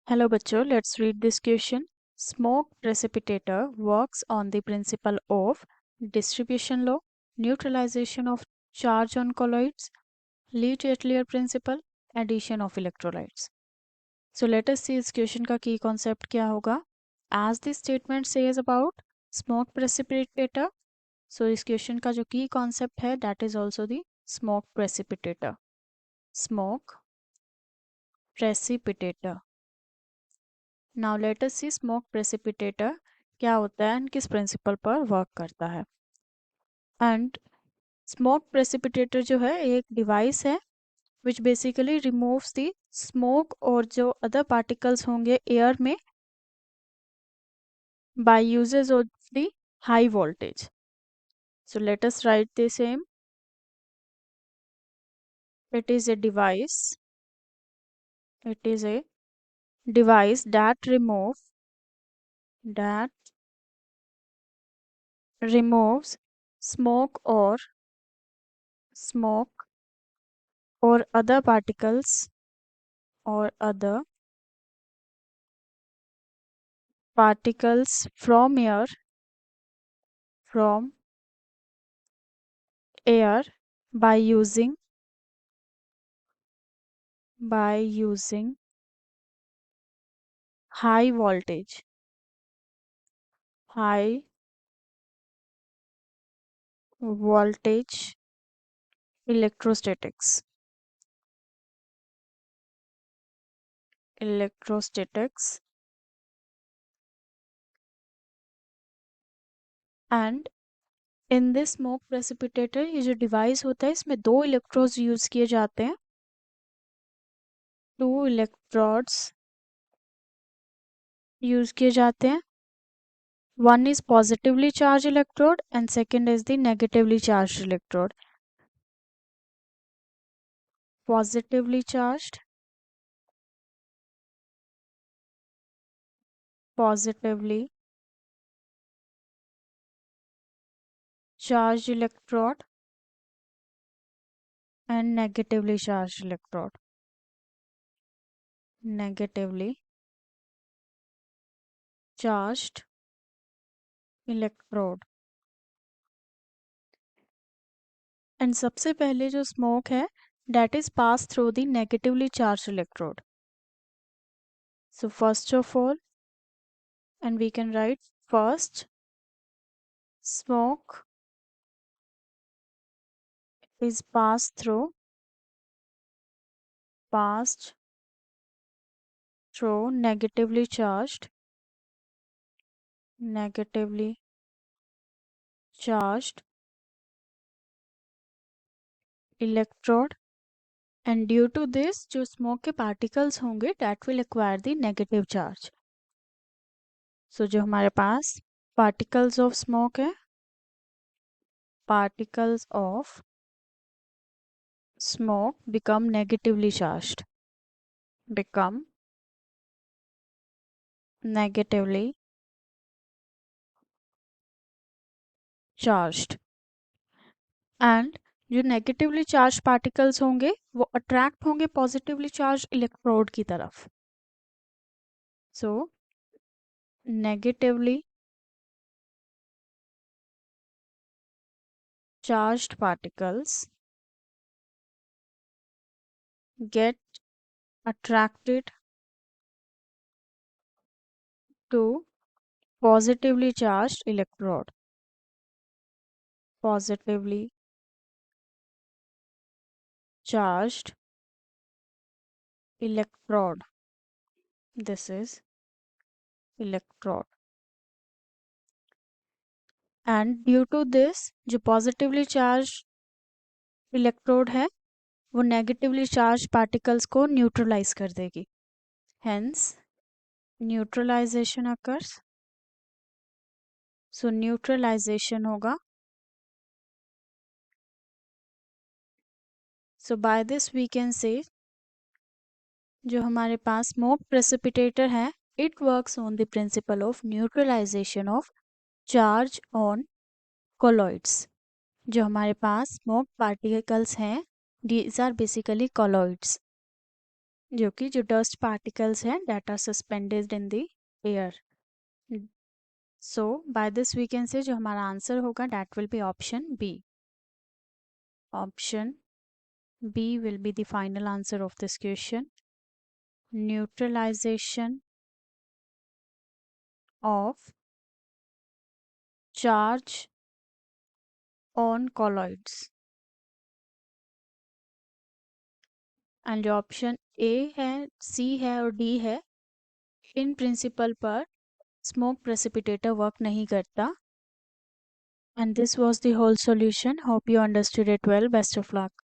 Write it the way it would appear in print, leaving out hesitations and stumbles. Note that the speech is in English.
Hello बच्चों, let's read this question. Smoke precipitator works on the principle of distribution law, neutralization of charge on colloids, Le-Chatelier principle, addition of electrolytes. So let us see इस question का key concept क्या होगा. As the statement says about smoke precipitator, so इस question का जो key concept है that is also the smoke precipitator. Smoke precipitator. Now let us see smoke precipitator क्या होता है एंड किस प्रिंसिपल पर वर्क करता है. एंड स्मोक प्रेसिपिटेटर जो है एक डिवाइस है which basically removes the smoke और जो अदर पार्टिकल्स होंगे एयर में by uses of the high voltage. So let us write the same. It is a device that removes smoke or other particles from air by using high voltage electrostatics and in this smoke precipitator ये जो device होता है इसमें दो electrodes use किए जाते हैं. Two electrodes use किए जाते हैं. One is positively charge electrode and second is the negatively charge electrode. Positively charged electrode and negatively charged electrode. Negatively charged electrode. And सबसे पहले जो स्मोक है that is passed through the negatively charged electrode. So first of all, and we can write first smoke is passed through negatively charged electrode, and due to this जो smoke के particles होंगे that will acquire the negative charge. So जो हमारे पास particles of smoke है, particles of smoke become negatively charged, and जो negatively charge particles होंगे वो attract होंगे पॉजिटिवली चार्ज इलेक्ट्रोड की तरफ. So negatively charged particles get attracted to positively charged electrode. Positively charged electrode. This is electrode. And due to this जो positively charged electrode है वो negatively charged particles को neutralize कर देगी. Hence neutralization occurs. So neutralization होगा. So by this we can say जो हमारे पास स्मोक प्रेसिपिटेटर है it works on the principle of neutralization of charge on colloids. जो हमारे पास स्मोक पार्टिकल्स हैं these are basically colloids. जो कि जो डस्ट पार्टिकल्स हैं that are suspended in the air. So by this we can say जो हमारा आंसर होगा that will be option B. Option B will be the final answer of this question. Neutralization of charge on colloids. And जो option A है, C है और D है, इन principle पर स्मोक प्रेसिपिटेटर वर्क नहीं करता. And this was the whole solution. Hope you understood it well. Best of luck.